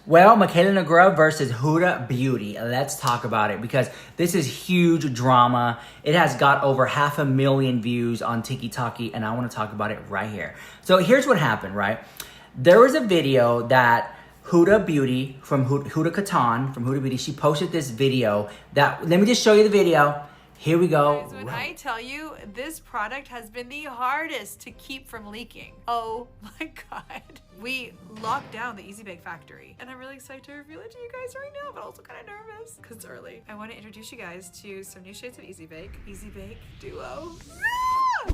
Well, Mikayla Nogueira versus Huda Beauty. Let's talk about it because this is huge drama. It has got over 500,000 views on TikTok, and I want to talk about it right here. So here's what happened, right? There was a video that Huda Beauty from Huda Katan from Huda Beauty, she posted this video that, let me just show you the video. Here we go. Guys, when I tell you, this product has been the hardest to keep from leaking. Oh my God. We locked down the Easy Bake Factory and I'm really excited to reveal it to you guys right now, but also kind of nervous because it's early. I want to introduce you guys to some new shades of Easy Bake. Easy Bake Duo.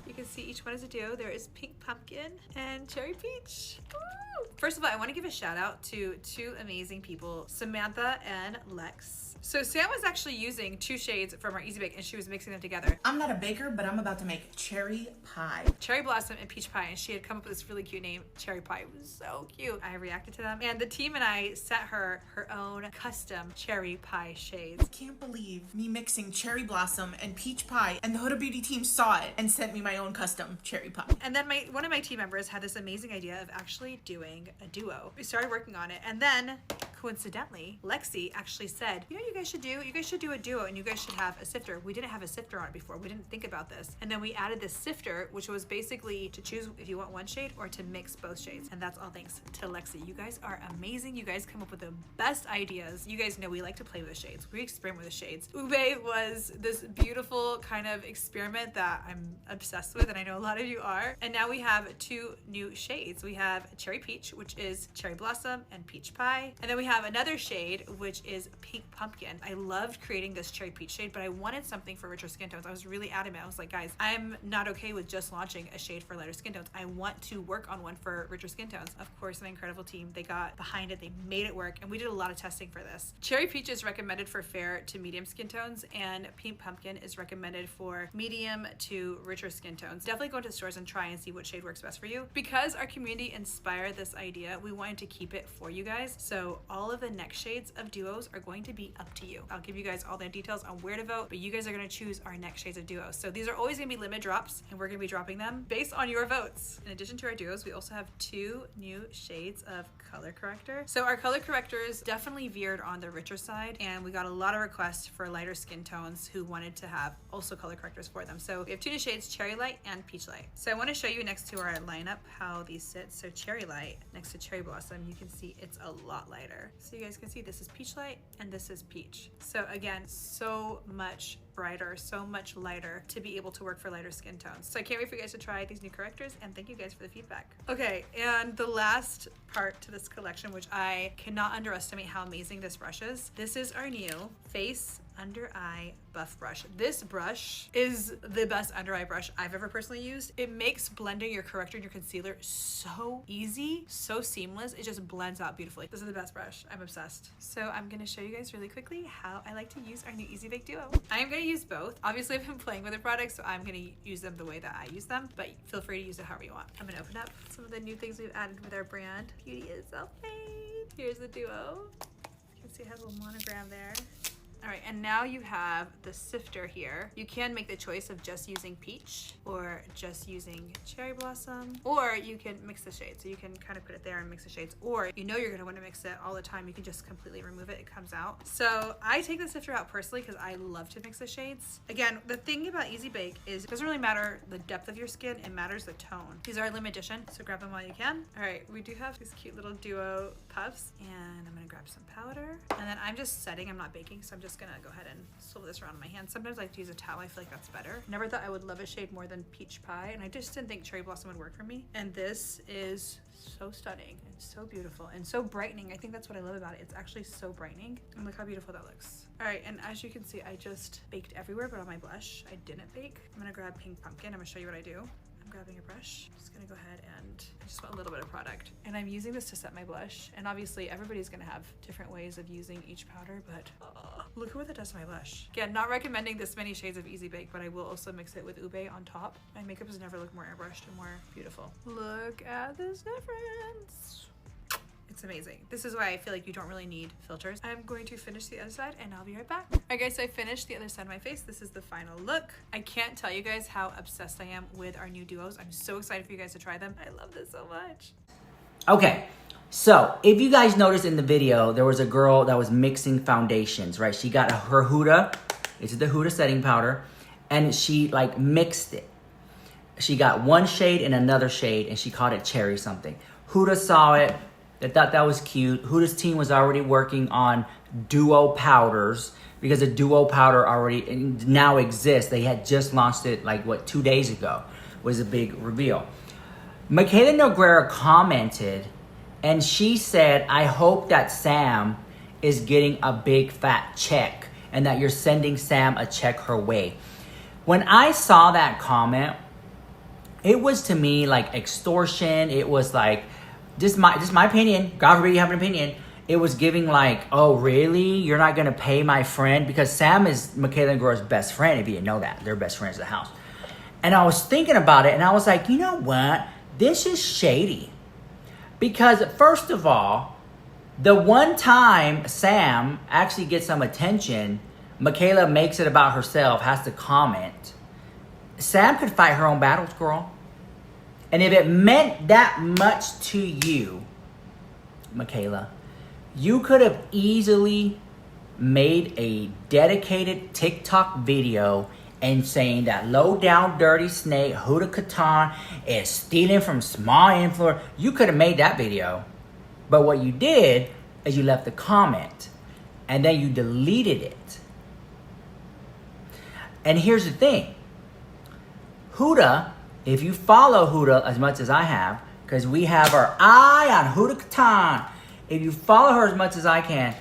You can see each one is a duo. There is Pink Pumpkin and Cherry Peach. Woo! First of all, I want to give a shout out to two amazing people, Samantha and Lex. So Sam was actually using two shades from our Easy Bake and she was mixing them together. I'm not a baker, but I'm about to make cherry pie. Cherry Blossom and Peach Pie, and she had come up with this really cute name, Cherry Pie. It was so cute. I reacted to them, and the team and I sent her her own custom Cherry Pie shades. Can't believe me mixing cherry blossom and peach pie, and the Huda Beauty team saw it and sent me my own custom cherry pie. And then one of my team members had this amazing idea of actually doing a duo. We started working on it, and then coincidentally, Lexi actually said, you know what you guys should do? You guys should do a duo and you guys should have a sifter. We didn't have a sifter on it before. We didn't think about this. And then we added this sifter, which was basically to choose if you want one shade or to mix both shades. And that's all thanks to Lexi. You guys are amazing. You guys come up with the best ideas. You guys know we like to play with the shades. We experiment with the shades. Ube was this beautiful kind of experiment that I'm obsessed with, and I know a lot of you are. And now we have two new shades. We have Cherry Peach, which is Cherry Blossom and Peach Pie. And then we have another shade, which is Pink Pumpkin. I loved creating this Cherry Peach shade, but I wanted something for richer skin tones. I was really adamant. I was like, guys, I'm not okay with just launching a shade for lighter skin tones. I want to work on one for richer skin tones. Of course, my incredible team, they got behind it. They made it work, and we did a lot of testing for this. Cherry Peach is recommended for fair to medium skin tones, and Pink Pumpkin is recommended for medium to richer skin tones. Definitely go into the stores and try and see what shade works best for you. Because our community inspired this idea, we wanted to keep it for you guys. So all of the next shades of duos are going to be up to you. I'll give you guys all the details on where to vote, but you guys are going to choose our next shades of duos. So these are always going to be limited drops, and we're going to be dropping them based on your votes. In addition to our duos, we also have two new shades of color corrector. So our color correctors definitely veered on the richer side, and we got a lot of requests for lighter skin tones who wanted to have also color correctors for them. So we have two new shades, Cherry Light and Peach Light. So I want to show you next to our lineup how these sit. So Cherry Light next to Cherry Blossom, you can see it's a lot lighter. So you guys can see this is Peach Light and this is Peach. So again, so much brighter, so much lighter to be able to work for lighter skin tones. So I can't wait for you guys to try these new correctors, and thank you guys for the feedback. Okay, and the last part to this collection, which I cannot underestimate how amazing this brush is. This is our new Face Under Eye Buff Brush. This brush is the best under eye brush I've ever personally used. It makes blending your corrector and your concealer so easy, so seamless. It just blends out beautifully. This is the best brush. I'm obsessed. So I'm gonna show you guys really quickly how I like to use our new Easy Bake Duo. I am gonna use both. Obviously, I've been playing with the products, so I'm gonna use them the way that I use them, but feel free to use it however you want. I'm gonna open up some of the new things we've added with our brand. Beauty is self-made. Here's the Duo. You can see it has a little monogram there. All right, and now you have the sifter here. You can make the choice of just using peach or just using cherry blossom, or you can mix the shades. So you can kind of put it there and mix the shades, or you know you're gonna wanna mix it all the time, you can just completely remove it, it comes out. So I take the sifter out personally because I love to mix the shades. Again, the thing about Easy Bake is it doesn't really matter the depth of your skin, it matters the tone. These are limited edition, so grab them while you can. All right, we do have these cute little duo puffs, and I'm gonna grab some powder. And then I'm just setting, I'm not baking, so I'm just gonna go ahead and swivel this around in my hand. Sometimes I like to use a towel, I feel like that's better. Never thought I would love a shade more than Peach Pie, and I just didn't think Cherry Blossom would work for me. And this is so stunning and so beautiful and so brightening. I think that's what I love about it. It's actually so brightening, and look how beautiful that looks. All right, and as you can see, I just baked everywhere, but on my blush, I didn't bake. I'm gonna grab Pink Pumpkin. I'm gonna show you what I do. I'm grabbing a brush. I'm just gonna go ahead and I just want a little bit of product. And I'm using this to set my blush. And obviously everybody's gonna have different ways of using each powder, but look at what that does to my blush. Again, not recommending this many shades of Easy Bake, but I will also mix it with ube on top. My makeup has never looked more airbrushed and more beautiful. Look at this difference. It's amazing. This is why I feel like you don't really need filters. I'm going to finish the other side and I'll be right back. All right guys, so I finished the other side of my face. This is the final look. I can't tell you guys how obsessed I am with our new duos. I'm so excited for you guys to try them. I love this so much. Okay, So, if you guys noticed in the video, there was a girl that was mixing foundations, right? She got her Huda, this is the Huda setting powder, and she like mixed it. She got one shade and another shade, and she called it cherry something. Huda saw it, they thought that was cute. Huda's team was already working on duo powders because the duo powder already now exists. They had just launched it like, 2 days ago was a big reveal. Mikayla Nogueira commented, and she said, I hope that Sam is getting a big fat check and that you're sending Sam a check her way. When I saw that comment, it was to me like extortion. It was like, just my opinion. God forbid you have an opinion. It was giving like, oh really? You're not gonna pay my friend? Because Sam is Mikayla Nogueira's best friend, if you didn't know that. They're best friends in the house. And I was thinking about it and I was like, you know what? This is shady. Because first of all, the one time Sam actually gets some attention, Mikayla makes it about herself, has to comment. Sam could fight her own battles, girl. And if it meant that much to you, Mikayla, you could have easily made a dedicated TikTok video and saying that low down dirty snake Huda Katan is stealing from small influencers. You could have made that video. But what you did is you left a comment and then you deleted it. And here's the thing. Huda, if you follow Huda as much as I have, because we have our eye on Huda Katan, if you follow her as much as I can,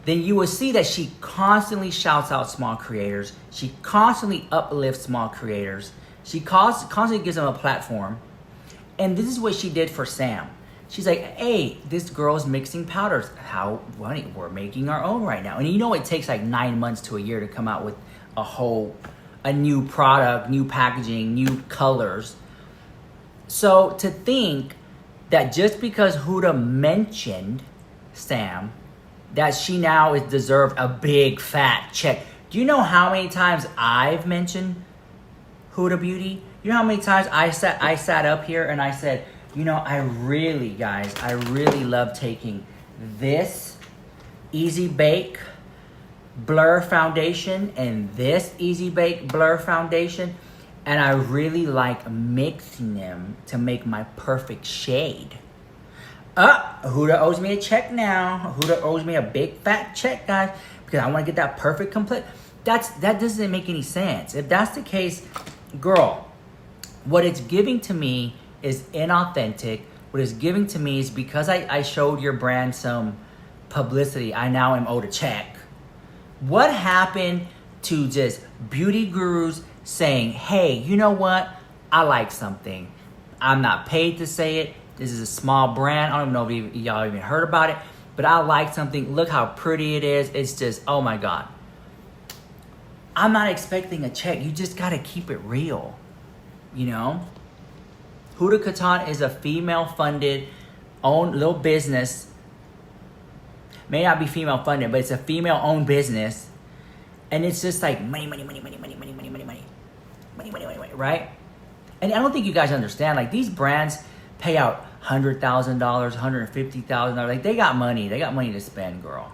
then you will see that she constantly shouts out small creators. She constantly uplifts small creators. She constantly gives them a platform. And this is what she did for Sam. She's like, hey, this girl's mixing powders. How funny, we're making our own right now. And you know it takes like 9 months to a year to come out with a new product, new packaging, new colors. So to think that just because Huda mentioned Sam, that she now is deserved a big fat check. Do you know how many times I've mentioned Huda Beauty? You know how many times I sat up here and I said, you know, I really love taking this Easy Bake Blur Foundation and this Easy Bake Blur Foundation, and I really like mixing them to make my perfect shade. Huda owes me a check now. Huda owes me a big fat check, guys, because I want to get that perfect complete. That doesn't make any sense. If that's the case, girl, what it's giving to me is inauthentic. What it's giving to me is because I showed your brand some publicity, I now am owed a check. What happened to just beauty gurus saying, hey, you know what? I like something. I'm not paid to say it. This is a small brand. I don't know if y'all even heard about it, but I like something. Look how pretty it is. It's just, oh my God. I'm not expecting a check. You just got to keep it real, you know? Huda Katan is a female-funded, owned little business. May not be female-funded, but it's a female-owned business. And it's just like money, right? And I don't think you guys understand. Like, these brands pay out $100,000, $150,000. Like, they got money. They got money to spend, girl.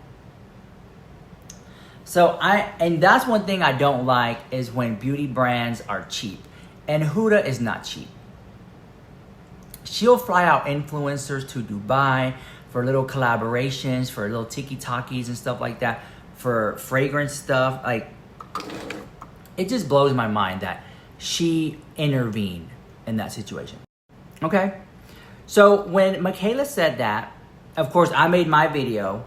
So and that's one thing I don't like is when beauty brands are cheap. And Huda is not cheap. She'll fly out influencers to Dubai for little collaborations, for little tiki-takis and stuff like that, for fragrance stuff. Like, it just blows my mind that she intervened in that situation. Okay? So when Mikayla said that, of course, I made my video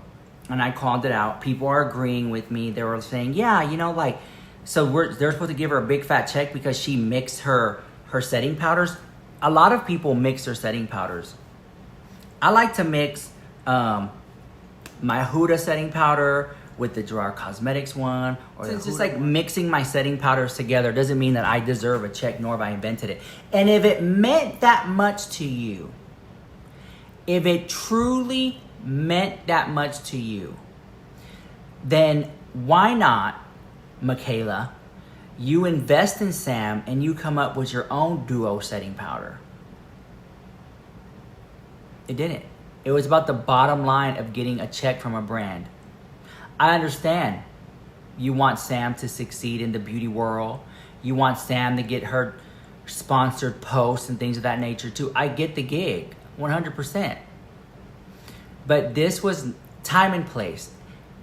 and I called it out. People are agreeing with me. They were saying, yeah, you know, like, so they're supposed to give her a big fat check because she mixed her setting powders. A lot of people mix their setting powders. I like to mix my Huda setting powder with the Gerard Cosmetics one. Or so it's just like mixing my setting powders together doesn't mean that I deserve a check, nor have I invented it. And if it meant that much to you, if it truly meant that much to you, then why not, Mikayla, you invest in Sam and you come up with your own duo setting powder? It didn't. It was about the bottom line of getting a check from a brand. I understand. You want Sam to succeed in the beauty world. You want Sam to get her sponsored posts and things of that nature too. I get the gig, 100%. But this was time and place.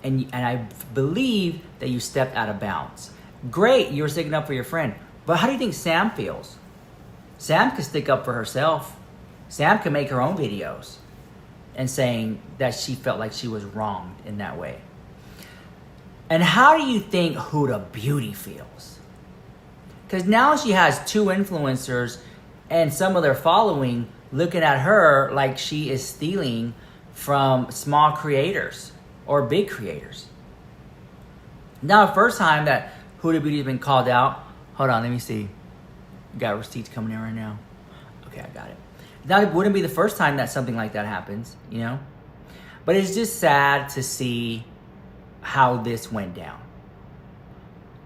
And I believe that you stepped out of bounds. Great, you were sticking up for your friend. But how do you think Sam feels? Sam can stick up for herself. Sam can make her own videos and saying that she felt like she was wronged in that way. And how do you think Huda Beauty feels? Because now she has 2 influencers and some of their following looking at her like she is stealing from small creators or big creators. Now, the first time that Huda Beauty has been called out, hold on, let me see. Got receipts coming in right now. Okay, I got it. Now, it wouldn't be the first time that something like that happens, you know? But it's just sad to see how this went down.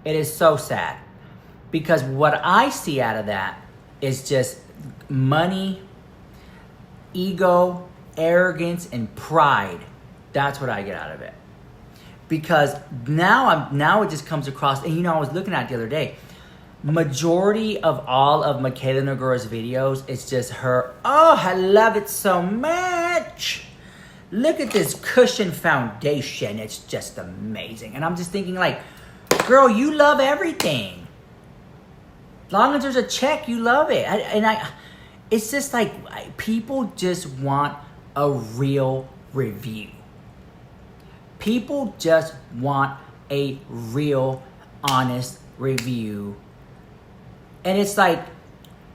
It is so sad. Because what I see out of that is just money, ego, arrogance, and pride. That's what I get out of it. Because now it just comes across, and I was looking at it the other day. Majority of all of Mikayla Nogueira's videos, it's just her, oh, I love it so much. Look at this cushion foundation. It's just amazing. And I'm just thinking like, girl, you love everything. As long as there's a check, you love it. It's just like, people just want a real review. People just want a real, honest review. And it's like,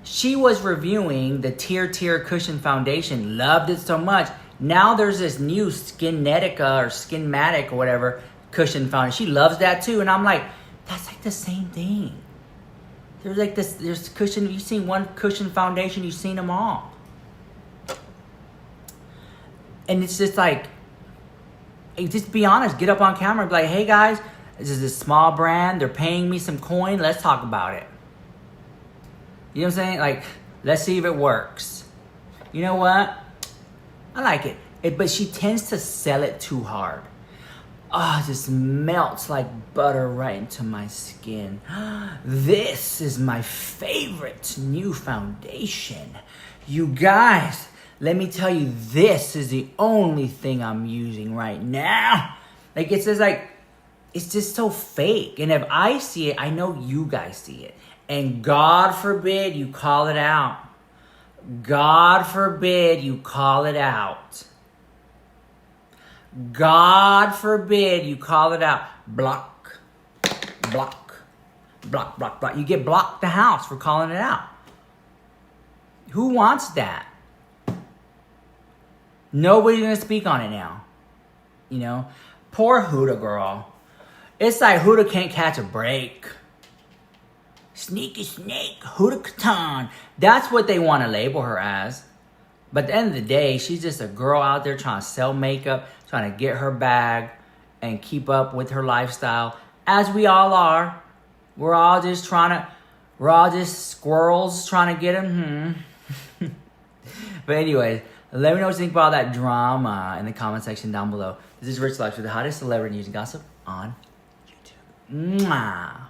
she was reviewing the Tear Cushion Foundation, loved it so much. Now there's this new Skinetica or Skinmatic or whatever cushion foundation. She loves that too. And I'm like, that's like the same thing. There's cushion, you've seen one cushion foundation, you've seen them all. And it's just like, just be honest, get up on camera and be like, hey guys, this is a small brand, they're paying me some coin, let's talk about it. You know what I'm saying? Like, let's see if it works. You know what? I like it. But she tends to sell it too hard. Oh, it just melts like butter right into my skin. This is my favorite new foundation. You guys, let me tell you, this is the only thing I'm using right now. Like, it's just like, it's just so fake. And if I see it, I know you guys see it. And God forbid you call it out. God forbid you call it out. God forbid you call it out. Block, block, block, block, block. You get blocked the house for calling it out. Who wants that? Nobody's going to speak on it now. You know? Poor Huda girl. It's like Huda can't catch a break. Sneaky snake, Huda Katan. That's what they want to label her as. But at the end of the day, she's just a girl out there trying to sell makeup, trying to get her bag, and keep up with her lifestyle, as we all are. We're all just squirrels trying to get them. But anyways, let me know what you think about that drama in the comment section down below. This is Rich Lux with the hottest celebrity news and gossip on YouTube. Mwah.